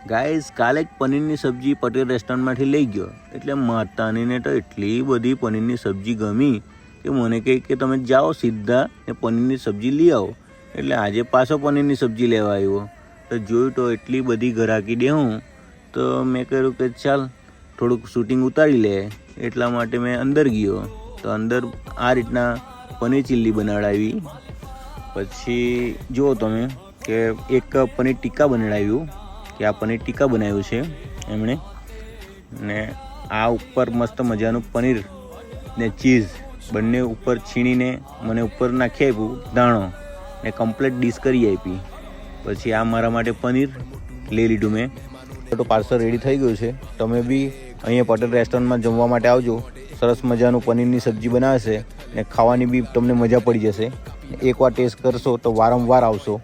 Guys કાલે જ પનીરની સબ્જી પટેલ રેસ્ટોરન્ટમાંથી લઈ ગયો, એટલે માતાનીને તો એટલી બધી પનીરની સબ્જી ગમી કે મને કહે કે તમે જાઓ સીધા ને પનીરની સબ્જી લઈ આવો. એટલે આજે પાછો પનીરની સબ્જી લેવા આવ્યો. તો જોયું તો એટલી બધી ઘરાકી દેવું, તો મેં કહ્યું કે ચાલ થોડુંક શૂટિંગ ઉતારી લે. એટલા માટે મેં અંદર ગયો. તો અંદર આ રીતના પનીર ચીલ્લી બનાવડાવી. પછી જુઓ તમે કે એક પનીર ટીક્કા બનાવ્યું, કે આ પનીર ટીક્કા બનાવ્યું છે એમણે, ને આ ઉપર મસ્ત મજાનું પનીર ને ચીઝ બંને ઉપર છીણીને મને ઉપર નાખી આપ્યું દાણો ને કમ્પ્લીટ ડીશ કરી આપી. પછી આ મારા માટે પનીર લઈ લીધું મેં. તો પાર્સલ રેડી થઈ ગયું છે. તમે બી અહીંયા પટેલ રેસ્ટોરન્ટમાં જમવા માટે આવજો. સરસ મજાનું પનીરની સબ્જી બનાવે છે ને ખાવાની બી તમને મજા પડી જશે. એકવાર ટેસ્ટ કરશો તો વારંવાર આવશો.